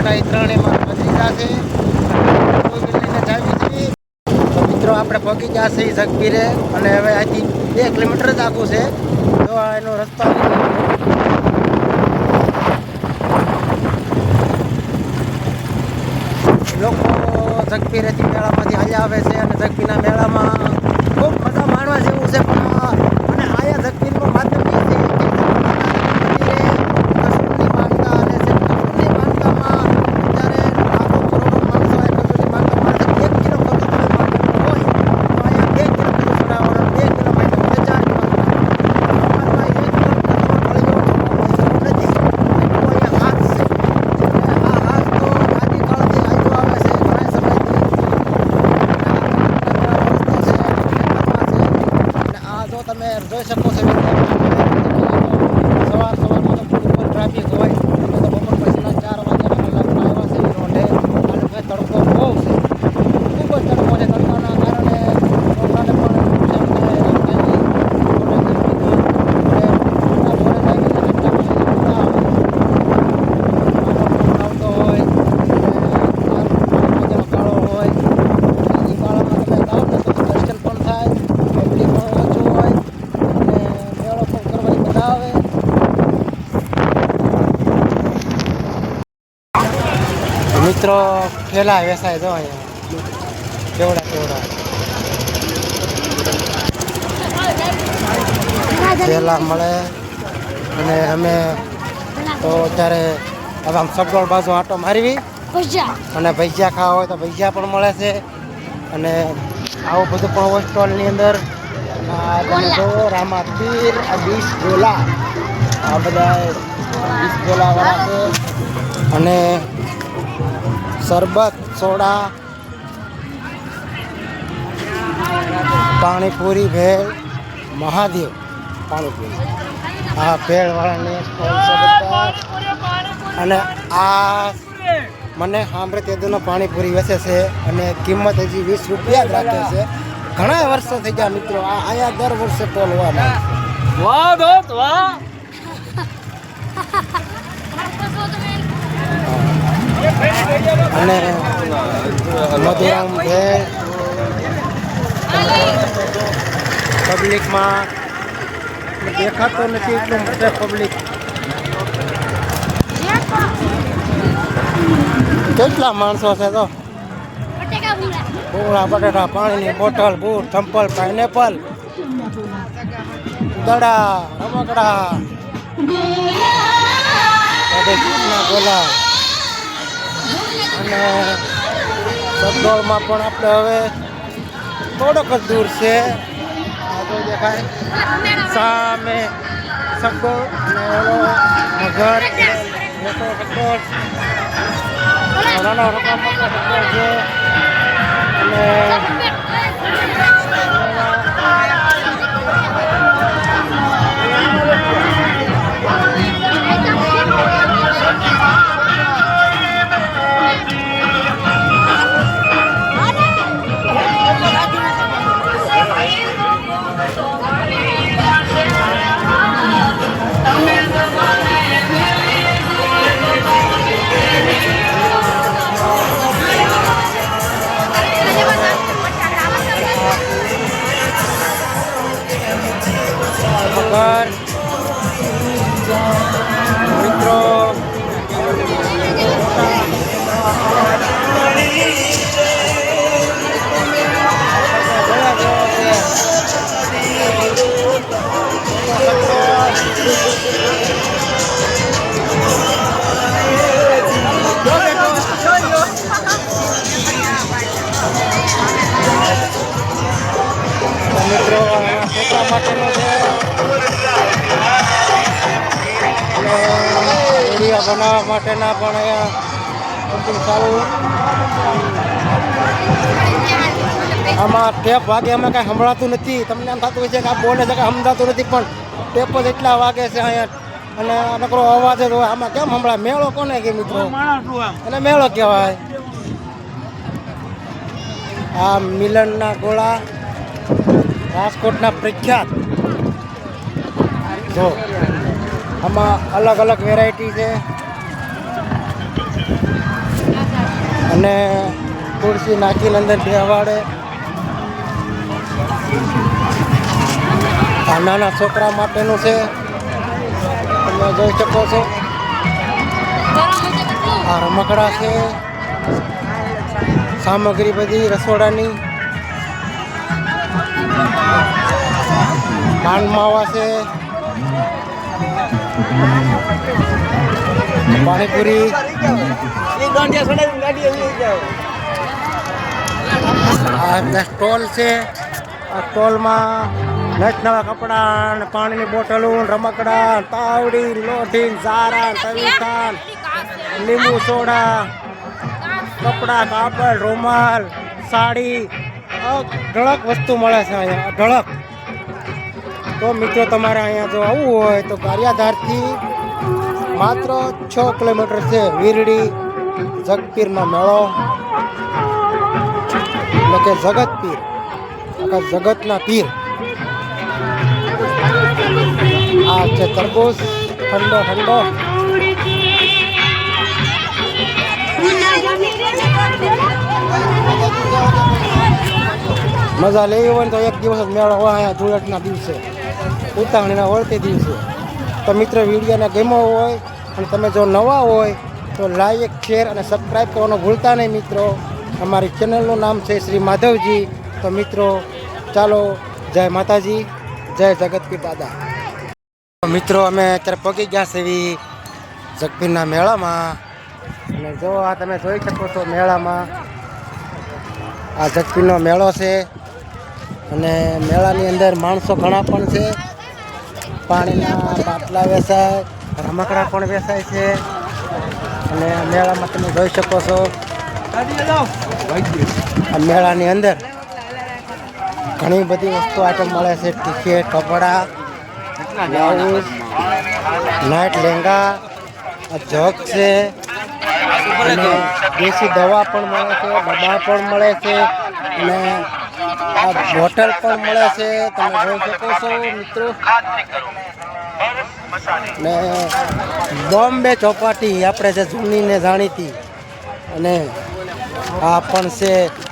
અમારા એ ત્રણેયમાં ભત્રીજા છે લઈને જાવી છે. તો મિત્રો આપણે પહોંચી ગયા છે જગપીરે અને હવે અહીંથી 2 કિલોમીટર જ આખું છે. તો એનો રસ્તો લોકો જગપીરેથી મેળામાંથી હાલ્યા આવે છે અને જગપીરના મેળામાં ખૂબ મજા માણવા જેવું છે. પણ અને આયા જગપીરનું માધ્યમ એ છે તમે જોઈ શકો છો. સવાર સવારમાં તો ઉપર ટ્રાફિક હોય તો બપોર પછીના 4 વાગ્યાના કલાકમાં આવ્યા છે રોડે. અને તડકો બહુ છે, ખૂબ જ તડકો છે. તડકાના કારણે છોકરાને પણ નુકસાન થાય આવતો હોય કાળો હોય એ કાળામાં તમે જાઓ ને તો દર્શન પણ થાય, પબ્લિક પણ ઓછું હોય અને મેળો પણ કરવાની મજા આવે. મિત્રો ઠેલા વેસાય જો અહીંયા કેવડા ઠેલા મળે. અને અમે તો અત્યારે હવે આમ સગવડ બાજુ આંટો મારવી અને ભજીયા ખાવા હોય તો ભજીયા પણ મળે છે. અને આવું બધું પણ હોય સ્ટોલની અંદર. જો રામાપીર આ 20 ગોલા, આ બધા 20 ગોલાવાળા છે. અને શરબત, સોડા, પાણીપુરી, ભેળ, મહાદેવ પાણીપુરી, આ ભેળવાળાની સ્ટોલ છે બધા. અને આ મને સાંભળે તેદુનો પાણીપુરી વેચે છે અને કિંમત હજી 20 રૂપિયા જ રાખે છે. ઘણા વર્ષો થઈ ગયા મિત્રો. આ અહીંયા દર વર્ષે ટોલ હોવાના. વાહ દોસ્ત વાહ. અને મધુરામ ભેળ પબ્લિકમાં દેખાતો નથી એટલું મોટે પબ્લિક. કેટલા માણસો છે તો પૂરા બટાટા, પાણીની બોટલ, બૂટ, ચંપલ, પાઇનેપલ, દડા, રમકડા, ગોલા. અને સગડોળમાં પણ આપણે હવે થોડોક જ દૂર છે. આગળ દેખાય સામે સગડોળ અને મગર મોટો સગડોળ, નાનો રકમ સગડોળ છે. અને મિત્રો છોકરા માટેનો છે. વિડીયો બનાવવા માટેના પણ અહીંયા સારું. આમાં ટેપ વાગે અમે કાંઈ સંભળાતું નથી. તમને એમ થતું હોય છે કે આ બોલે છે કાંઈ સમજાતું નથી, પણ ટેપ જ એટલા વાગે છે અહીંયા. અને નકરો અવાજ જ હોય. આમાં કેમ સંભળાય? મેળો કોને કે મિત્રો? અને મેળો કહેવાય. આ મિલનના ગોળા રાજકોટના પ્રખ્યાત. જો આમાં અલગ અલગ વેરાયટી છે. અને ખુરશી નાખીને અંદર બેવાડે. આ નાના છોકરા માટેનું છે, તમે જોઈ શકો છો. આ રમકડા છે, સામગ્રી બધી રસોડાની. પાનમાવા છે, પાણીપુરી. આ સ્ટોલ છે. આ સ્ટોલમાં નટ નવા કપડાં, પાણીની બોટલો, રમકડા, તાવડી, લોઢી, ઝારા, તવીથાન, લીંબુ સોડા, કપડાં, કાપડ, રૂમાલ, સાડી, ઢળક વસ્તુ મળે છે અહીંયા. ઢળક. તો મિત્રો તમારે અહીંયા જો આવવું હોય તો ગારિયાધારથી માત્ર 6 કિલોમીટર છે વીરડી જગપીરનો મેળો, એટલે કે જગત પીર, આખા જગતના પીર. આ છે તરબૂચ, ઠંડો ઠંડો. મજા લેવી હોય ને તો એક દિવસ જ મેળો હોય અહીંયા ધૂળેટના દિવસે, ઉતાવળીના વળતી દિવસે. તો મિત્રો વિડીયોને ગમ્યો હોય અને તમે જો નવા હોય તો લાઈક, શેર અને સબસ્ક્રાઈબ કરવાનું ભૂલતા નહીં મિત્રો. અમારી ચેનલનું નામ છે શ્રી માધવજી. તો મિત્રો ચાલો, જય માતાજી, જય જગતપીર દાદા. મિત્રો અમે અત્યારે પગી ગયા છે એવી જગપીરના મેળામાં. અને જો આ તમે જોઈ શકો છો મેળામાં, આ જગપીરનો મેળો છે. અને મેળાની અંદર માણસો ઘણા પણ છે. પાણીના બાટલા વેચાય, રમકડા પણ વેચાય છે. અને મેળામાં તમે જોઈ શકો છો, આ મેળાની અંદર ઘણી બધી વસ્તુ આઈટમ મળે છે. ટિકિટ, કપડા, બ્લાઉઝ, નાઇટ લેંગા, આ જગ છે. અને દેશી દવા પણ મળે છે, ડબ્બા પણ મળે છે. અને આ બોટલ પણ મળે છે, તમે જોઈ શકો છો મિત્રો. ને બોમ્બે ચોપાટી આપણે જે જૂની ને જાણીતી. અને આ પણ છે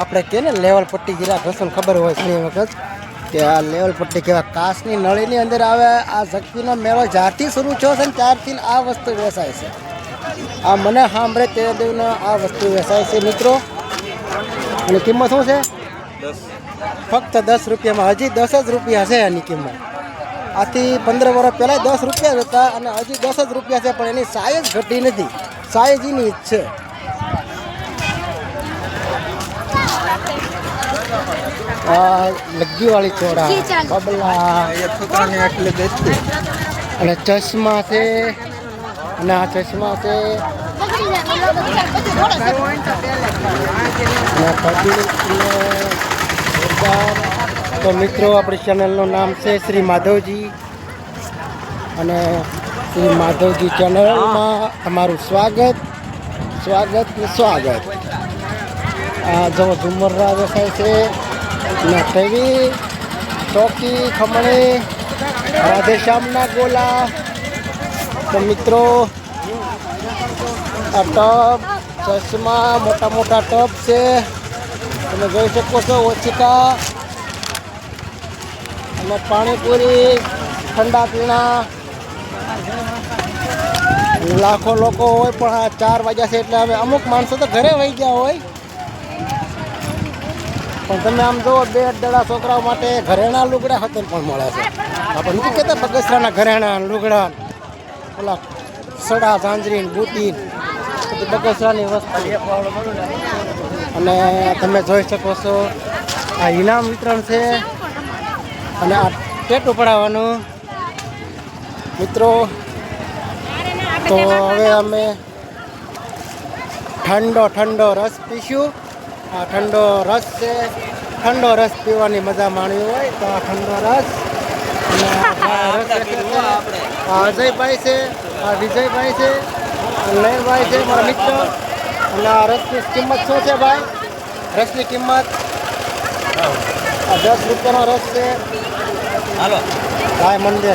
આપણે કે ને લેવલ પટ્ટી, જરા ઘસન ખબર હોય ઘણી વખત કે આ લેવલ પટ્ટી કેવા કાચની નળીની અંદર આવે. આ જગપીરનો મેળો જ્યારથી શરૂ થયો છે ને ત્યારથી આ વસ્તુ વેચાય છે. આ મને સાંભળે તે દેવને આ વસ્તુ વેચાય છે મિત્રો. અને કિંમત શું છે? ફક્ત 10 રૂપિયામાં. હજી 10 જ રૂપિયા છે એની કિંમત. આથી 15 વર્ષ પહેલાં 10 રૂપિયા જ હતા અને હજી 10 જ રૂપિયા છે, પણ એની સાઈઝ ઘટી નથી, સાઈઝ એની જ છે. લગ્ગીવાળી ચોળા, બબલા, એટલે બેસતી. અને ચશ્મા છે. અને આ ચશ્મા છે. તો મિત્રો આપણી ચેનલનું નામ છે શ્રી માધવજી. અને શ્રી માધવજી ચેનલમાં તમારું સ્વાગત, સ્વાગત ને સ્વાગત. આ જો ઝુમરા વેચાય છે, ને ટીવી, ચોકી, ખમણી, રાધેશ્યામના ગોલા. તો મિત્રો આ ટબ, ચશ્મા, મોટા મોટા ટબ છે, તમે જોઈ શકો છો. ઓછીકા અને પાણીપુરી, ઠંડા પીણા. લાખો લોકો હોય, પણ આ 4 વાગ્યા છે એટલે હવે અમુક માણસો તો ઘરે વહી ગયા હોય. પણ તમે આમ જુઓ, 2 દડા છોકરાઓ માટે ઘરેણા લુગડા હતા પણ મળે છે. આપણે નથી કહેતા બગસરાના ઘરેણા લુગડા, ઓલા સડા, ઝાંઝરી, બુટી, બગસરાની વસ્તુ. અને તમે જોઈ શકો છો આ ઇનામ વિતરણ છે. અને આ ટેટુ પડાવવાનું મિત્રો. તો હવે અમે ઠંડો ઠંડો રસ પીશું. આ ઠંડો રસ છે. ઠંડો રસ પીવાની મજા માણવી હોય તો આ ઠંડો રસ. અને આ અજયભાઈ છે, આ વિજયભાઈ છે, નયનભાઈ છે મારા મિત્ર. અને આ રસની કિંમત શું છે ભાઈ? રસની કિંમત 10 રૂપિયાનો રસ છે. હાલો ભાઈ મને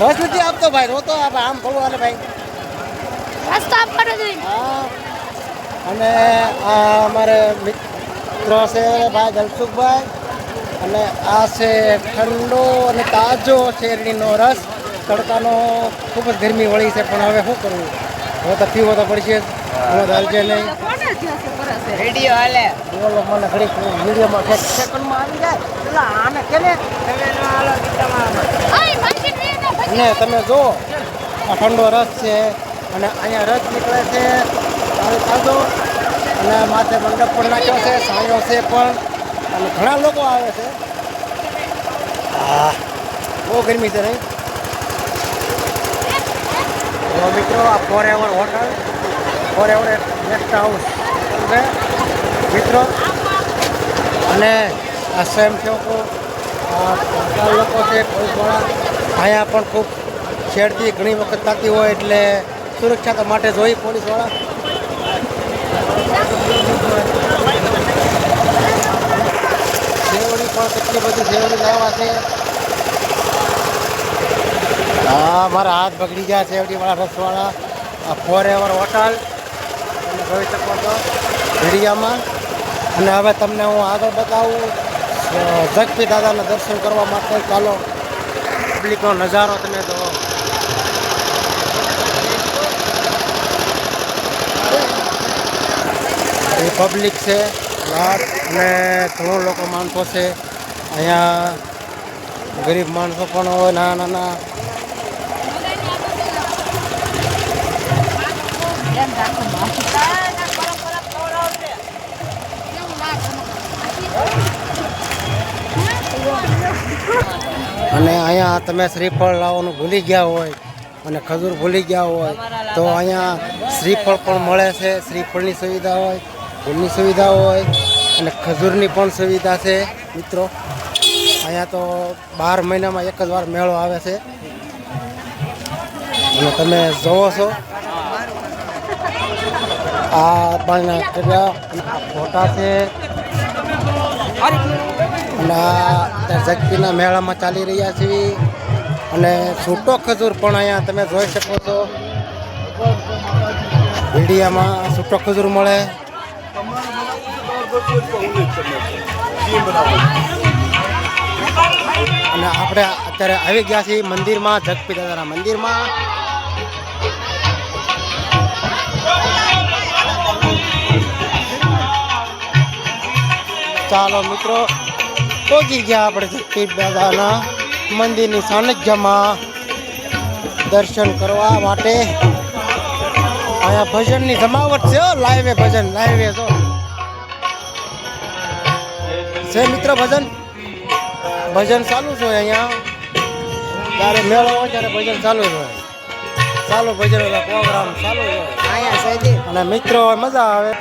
રસ નથી આપતો ભાઈ, રોતો આમ ખોલવા ભાઈ. નાસ્તો આપવાનો જોઈએ. હા અને આ અમારે મિત્રો છે ભાઈ દલસુખભાઈ અને આ છે ઠંડો અને તાજો શેરડીનો રસ. તડકાનો ખૂબ જ ગરમી વળી છે પણ હવે શું કરવું, હવે તો પીવો તો પડશે જ. હવે તો હાલશે નહીં. રેડિયો હાલે. બોલો મને ઘડીક વિડીયોમાં સેકન્ડમાં આવી જાય એટલે આને કેને ઓય માર્કેટ રે ના ભજી. ને તમે જુઓ આ ઠંડો રસ છે અને અહીંયા રસ નીકળે છે તાજો અને માથે મંડપ પણ નાખ્યો છે, સાયો છે પણ અને ઘણા લોકો આવે છે. હા બહુ ગરમી છે નહીં. તો મિત્રો આ forever hotel, forever guest house છે મિત્રો. અને આ સ્વયંસેવકો આ લોકો છે પોલીસવાળા અહીંયા પણ ખૂબ છેડતી ઘણી વખત થતી હોય એટલે સુરક્ષા માટે જોઈ પોલીસવાળા. સેવડી પણ કેટલી બધી સેવડી લાવવા છે. હા મારા હાથ બગડી ગયા સેવડીવાળા રસવાળા. આ ફોરએવર હોટલ તમે જોઈ શકો છો વિડીયામાં. અને હવે તમને હું આગળ બતાવું જગપી દાદાના દર્શન કરવા માટે. ચાલો પબ્લિકનો નજારો તમે જુઓ. એ પબ્લિક છે લાટ અને ઘણો લોકો માણસો છે અહીંયા. ગરીબ માણસો પણ હોય, નાના નાના. અને અહીંયા તમે શ્રીફળ લાવવાનું ભૂલી ગયા હોય અને ખજૂર ભૂલી ગયા હોય તો અહીંયા શ્રીફળ પણ મળે છે. શ્રીફળની સુવિધા હોય, ફૂલની સુવિધા હોય અને ખજૂરની પણ સુવિધા છે મિત્રો. અહીંયા તો 12 મહિનામાં એક જ વાર મેળો આવે છે અને તમે જોવો છો આ પણ ફોટા છે. અને આ જગતીના મેળામાં ચાલી રહ્યા છીએ અને છૂટો ખજૂર પણ અહીંયા તમે જોઈ શકો છો વિડીયામાં. છૂટો ખજૂર મળે. અને આપણે અત્યારે આવી ગયા છીએ મંદિરમાં, જગપી દાદાના મંદિરમાં. ચાલો મિત્રો પહોંચી ગયા આપણે જગપી દાદાના મંદિરની સાનિધ્યમાં દર્શન કરવા માટે. અહીંયા ભજનની જમાવટ છે. લાઈવે ભજન, લાઈવે જો છે મિત્રો ભજન. ભજન ચાલુ છે અહીંયા. જ્યારે મેળો હોય ત્યારે ભજન ચાલુ જ હોય. ચાલુ ભજન પ્રોગ્રામ ચાલુ હોય અહીંયા. અને મિત્રો મજા આવે.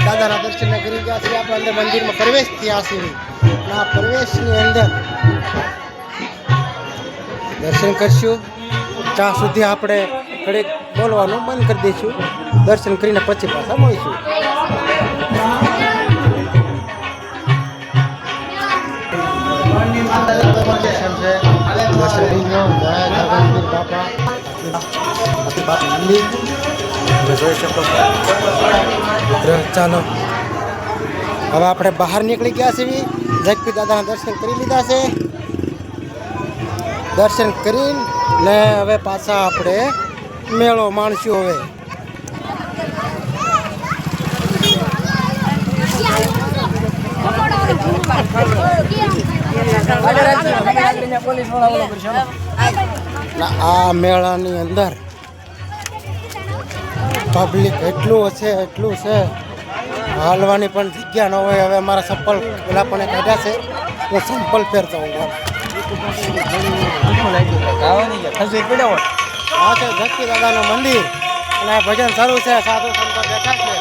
દાદાના દર્શન કરી ગયા છીએ આપણે. અંદર મંદિરમાં પ્રવેશ થયા છીએ. આ પ્રવેશની અંદર દર્શન કરશું ત્યાં સુધી આપણે ઘડીક બોલવાનું બંધ કરી દઈશું. દર્શન કરીને પછી પાછા મળીશું. ચાલો હવે આપણે બહાર નીકળી ગયા છીએ. જગપી દાદાના દર્શન કરી લીધા છે. દર્શન કરીને હવે પાછા આપણે મેળો માણશું. હવે આ મેળાની અંદર પબ્લિક એટલું છે, એટલું છે, હાલવાની પણ જગ્યા ન હોય. હવે અમારા ચપ્પલ પેલા પણ કાઢ્યા છે. હું ચંપલ પહેરતો હોઉં. આ છે જગપી દાદાનું મંદિર અને ભજન શરૂ છે. સાધુ સંતો બેઠા છે.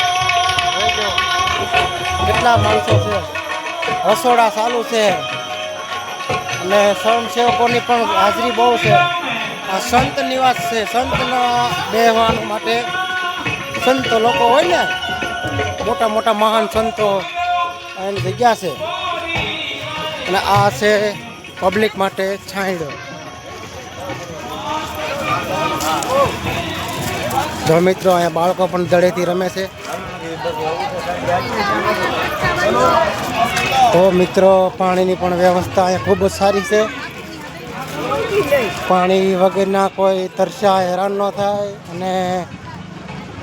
કેટલા માણસો છે. રસોડા ચાલુ છે અને સ્વયંસેવકોની પણ હાજરી બહુ છે. આ સંત નિવાસ છે. સંતના બેહવા માટે સંત લોકો હોય ને, મોટા મોટા મહાન સંતો એની જગ્યા છે. અને આ છે પબ્લિક માટે છાંયડો. જો મિત્રો અહીંયા બાળકો પણ દડેથી રમે છે. તો મિત્રો પાણીની પણ વ્યવસ્થા અહીંયા ખૂબ જ સારી છે. પાણી વગરના કોઈ તરસ્યા હેરાન ન થાય અને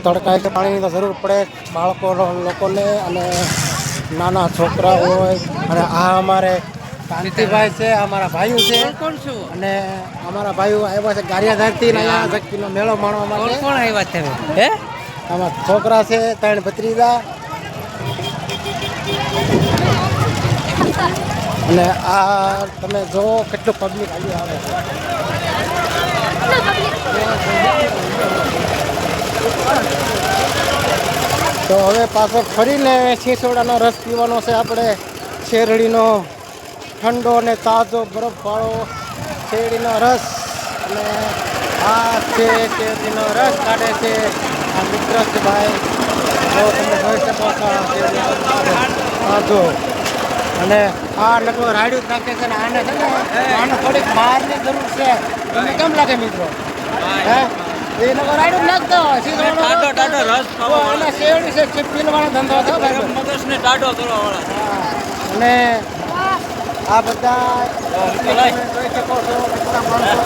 તડકા એટલે પાણીની તો જરૂર પડે બાળકો લોકોને અને નાના છોકરા હોય. અને આ અમારે કાંતિભાઈ છે, અમારા ભાઈઓ છે અને અમારા ભાઈઓ આવ્યા છે ગારિયાધારથી ને અહીંયા શક્તિનો મેળો માણવા માટે. કોણ આવ્યા તમે હે આમાં છોકરા છે 3 ભત્રીજા અને આ તમે જો કેટલું પબ્લિક આવી આવે છે. તો હવે પાછો ફરીને શીસોડાનો રસ પીવાનો છે આપણે. શેરડીનો ઠંડો અને તાજો બરફવાળો શેરડીનો રસ. અને આ છે શેરડીનો રસ કાઢે છે આ મિત્ર છે ભાઈ. જો તમે જોઈ શકો છો તાજો. અને આ લગભગ રાડ્યું જ નાખે છે ને આને છે ને આને થોડીક બહારની જરૂર છે. તમને કેમ લાગે મિત્રો? હે એ લોકો રાડ્યું નાખતો ટાટો રસ અને શેરડી છે પીલવાનો ધંધો છે ભાઈ. મગજને ટાટો કરવા વાળા. અને આ બધા જોઈ શકો છો કેટલા માણસો.